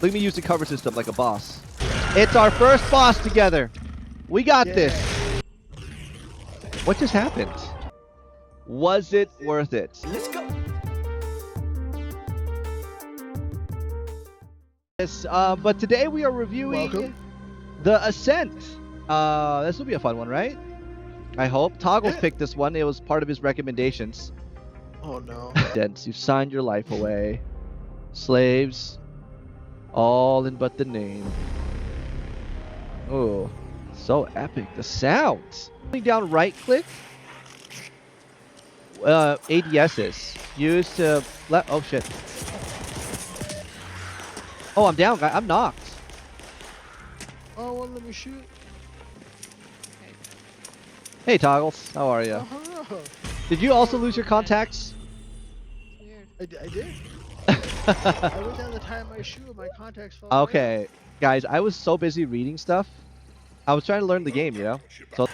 Look at me use the cover system like a boss. It's our first boss together. We got this. What just happened? Was it worth it? Let's go. Yes, but today we are reviewing the Ascent. This will be a fun one, right? I hope. Toggles picked this one. It was part of his recommendations. Oh no. Dents, you've signed your life away. Slaves, all in but the name. Oh, so epic. The sounds. Putting down right click. ADSs. Used to oh shit. Oh, I'm down, guy. I'm knocked. Oh, well, let me shoot. Hey, Toggles. How are you? Did you also lose your contacts? Weird. I did. I went down to tie my shoe and my contacts fell away. Okay, guys. I was so busy reading stuff. I was trying to learn the game, you know. So,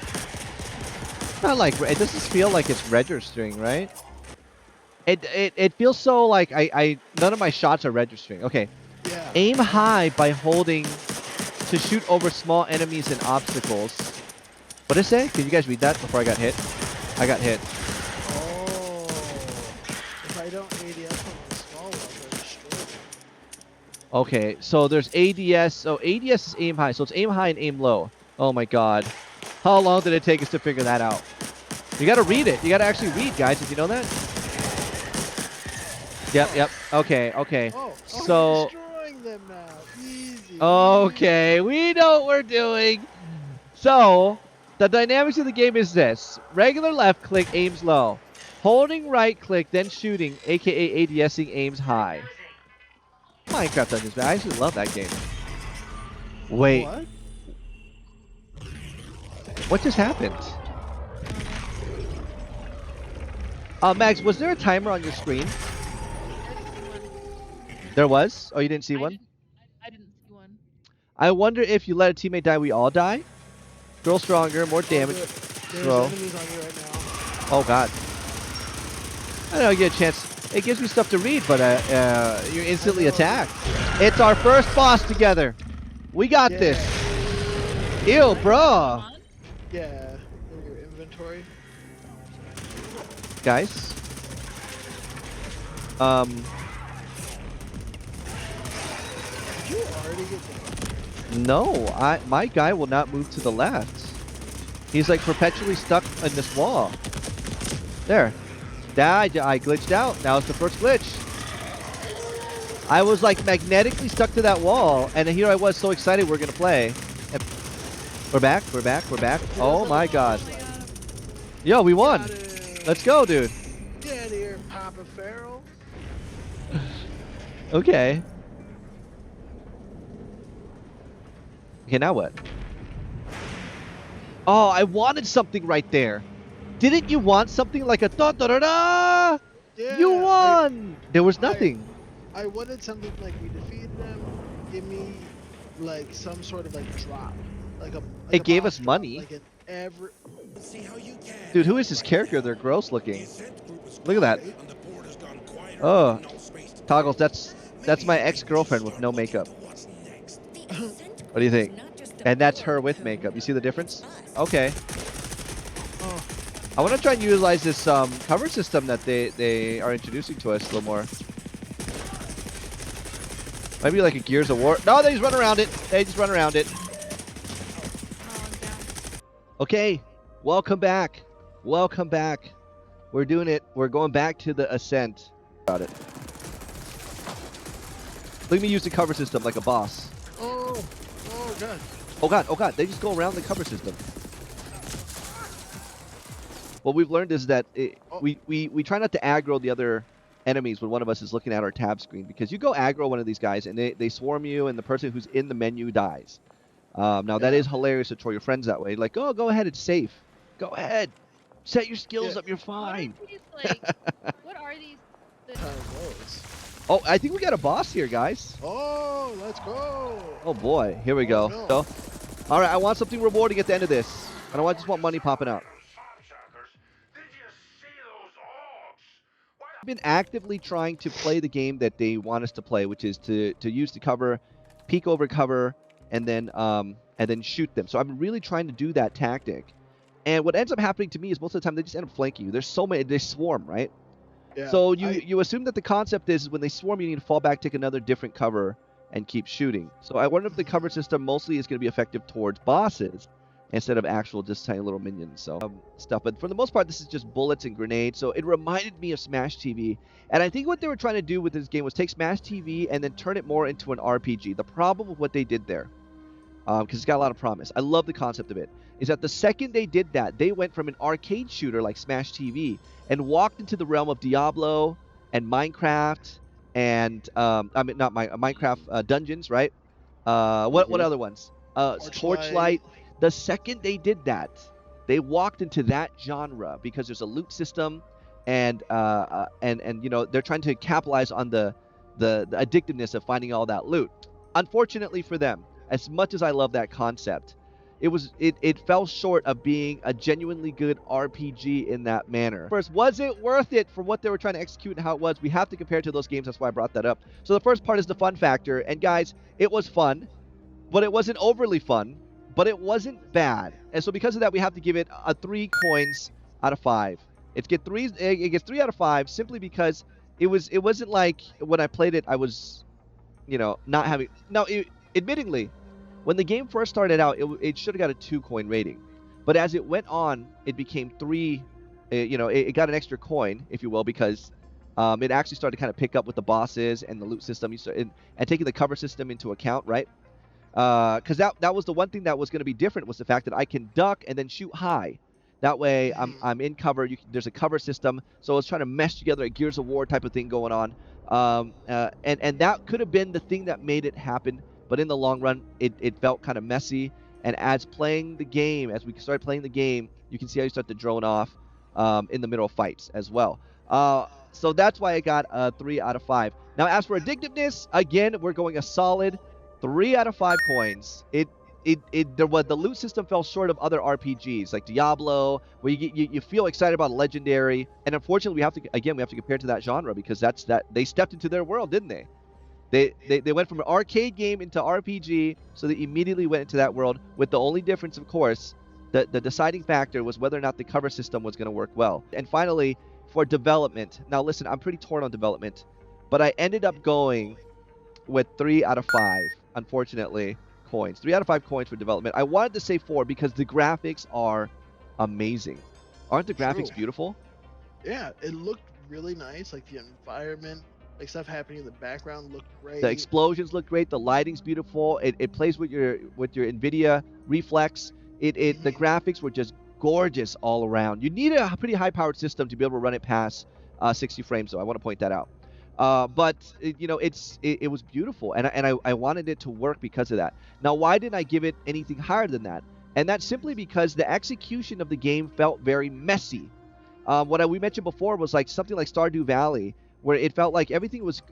not like it doesn't feel like it's registering, right? It feels so like none of my shots are registering. Okay. Yeah. Aim high by holding to shoot over small enemies and obstacles. What did it say? Can you guys read that before I got hit? I got hit. Oh. If I don't ADS on the small ones, I destroy them. Okay, so there's ADS. So ADS is aim high. So it's aim high and aim low. Oh my god. How long did it take us to figure that out? You gotta read it. You gotta actually read, guys. Did you know that? Yep. Okay. Oh, so destroying them now. Easy. okay, we know what we're doing. So the dynamics of the game is this: regular left click aims low, holding right click then shooting, aka ADSing aims high. Minecraft Dungeons, man. I actually love that game. Wait. What just happened? Max, was there a timer on your screen? There was? Oh, you didn't see one? I didn't see one. I wonder if you let a teammate die, we all die? Girl stronger, more damage. There's Throw. enemies on you right now. Oh, God. I don't know, you get a chance. It gives me stuff to read, but you're instantly attacked. It's our first boss together. We got this. Ew, bro. Yeah, in your inventory. Guys. Did you already get down? No, my guy will not move to the left. He's like perpetually stuck in this wall. There. I glitched out. That was the first glitch. I was like magnetically stuck to that wall, and here I was so excited we're gonna play. And we're back. Oh my god. Yo, we won. Let's go, dude. Get out of here, Papa Farrell. Okay. Okay, now what? Oh, I wanted something right there. Didn't you want something like a da da da da? Yeah, You won. There was nothing. I wanted something like we defeated them. Give me like some sort of like drop, like a. It gave us money. Like an every. Dude, who is this character? They're gross looking. Look at that. Oh, Toggles, that's my ex-girlfriend with no makeup. What do you think? And that's her with makeup. You see the difference? Okay. Oh. I want to try and utilize this cover system that they are introducing to us a little more. Maybe like a Gears of War. No, they just run around it. Okay, welcome back. We're doing it. We're going back to the Ascent. Got it. Look at me use the cover system like a boss. Oh god. Oh god. They just go around the cover system. What we've learned is that we try not to aggro the other enemies when one of us is looking at our tab screen, because you go aggro one of these guys and they swarm you and the person who's in the menu dies. Now that is hilarious to troll your friends that way. Like, oh, go ahead, it's safe. Go ahead. Set your skills up, you're fine. What are these? Oh, I think we got a boss here, guys. Oh, let's go. Oh boy, here we go. No. So, all right, I want something rewarding at the end of this. I don't just want money popping out. I've been actively trying to play the game that they want us to play, which is to use the cover peek over cover, and then shoot them. So I'm really trying to do that tactic. And what ends up happening to me is most of the time they just end up flanking you. There's so many, they swarm, right? Yeah. So you assume that the concept is when they swarm, you need to fall back, take another different cover, and keep shooting. So I wonder if the cover system mostly is going to be effective towards bosses instead of actual just tiny little minions. So stuff. But for the most part, this is just bullets and grenades. So it reminded me of Smash TV. And I think what they were trying to do with this game was take Smash TV and then turn it more into an RPG. The problem with what they did there, because it's got a lot of promise, I love the concept of it, is that the second they did that, they went from an arcade shooter like Smash TV and walked into the realm of Diablo and Minecraft and I mean not Minecraft Dungeons, right? What other ones? Torchlight. The second they did that, they walked into that genre because there's a loot system, and you know, they're trying to capitalize on the addictiveness of finding all that loot. Unfortunately for them, as much as I love that concept, it fell short of being a genuinely good RPG in that manner. First, was it worth it for what they were trying to execute and how it was? We have to compare it to those games. That's why I brought that up. So the first part is the fun factor, and guys, it was fun, but it wasn't overly fun, but it wasn't bad. And so because of that, we have to give it a 3 coins out of 5. It gets 3 out of 5 simply because it wasn't like when I played it, I was, you know, not having. No, admittingly, when the game first started out, it should have got a 2 coin rating, but as it went on, it became 3. You know, it got an extra coin, if you will, because it actually started to kind of pick up with the bosses and the loot system, and taking the cover system into account, right? Because that was the one thing that was going to be different, was the fact that I can duck and then shoot high. That way I'm in cover. There's a cover system, so I was trying to mesh together a Gears of War type of thing going on, and that could have been the thing that made it happen. But in the long run, it felt kind of messy. And as we started playing the game, you can see how you start to drone off in the middle of fights as well. So that's why I got a 3 out of 5. Now, as for addictiveness, again, we're going a solid 3 out of 5 coins. The loot system fell short of other RPGs like Diablo, where you feel excited about a legendary. And unfortunately, we have to compare it to that genre, because they stepped into their world, didn't they? They went from an arcade game into RPG, so they immediately went into that world, with the only difference, of course, the deciding factor was whether or not the cover system was going to work well. And finally, for development. Now listen, I'm pretty torn on development, but I ended up going with 3 out of 5, unfortunately, coins. 3 out of 5 coins for development. I wanted to say 4 because the graphics are amazing. Aren't the graphics beautiful? Yeah, it looked really nice. Like the environment, like stuff happening in the background looked great. The explosions look great. The lighting's beautiful. It plays with your NVIDIA reflex. The graphics were just gorgeous all around. You need a pretty high-powered system to be able to run it past 60 frames, though. I want to point that out. But you know, it was beautiful, and I wanted it to work because of that. Now, why didn't I give it anything higher than that? And that's simply because the execution of the game felt very messy. What we mentioned before was like something like Stardew Valley, where it felt like everything was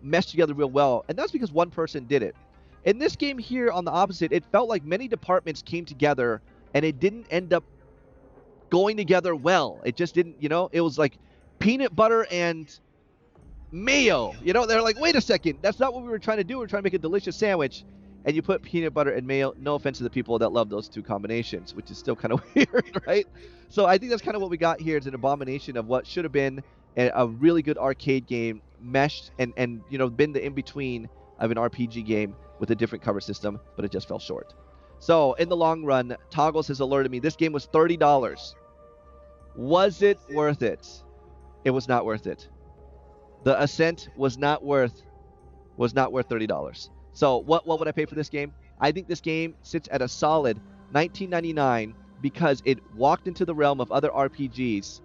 meshed together real well, and that's because one person did it. In this game here, on the opposite, it felt like many departments came together, and it didn't end up going together well. It just didn't, you know, it was like peanut butter and mayo. You know, they're like, wait a second, that's not what we were trying to do. We're trying to make a delicious sandwich, and you put peanut butter and mayo. No offense to the people that love those two combinations, which is still kind of weird, right? So I think that's kind of what we got here. It's an abomination of what should have been a really good arcade game, meshed and you know, been the in-between of an RPG game with a different cover system, but it just fell short. So in the long run, Toggles has alerted me this game was $30. Was it worth it? It was not worth it. The Ascent was not worth $30. So what would I pay for this game? I think this game sits at a solid $19.99 because it walked into the realm of other RPGs.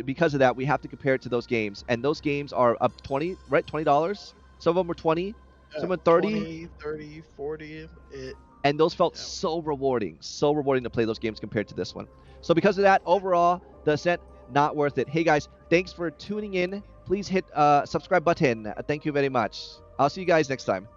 Because of that, we have to compare it to those games, and those games are up $20, right? $20. Some of them were 20, some were 30, 30, 40. And those felt so rewarding to play those games compared to this one. So because of that, overall, the Ascent, not worth it. Hey guys, thanks for tuning in. Please hit subscribe button. Thank you very much. I'll see you guys next time.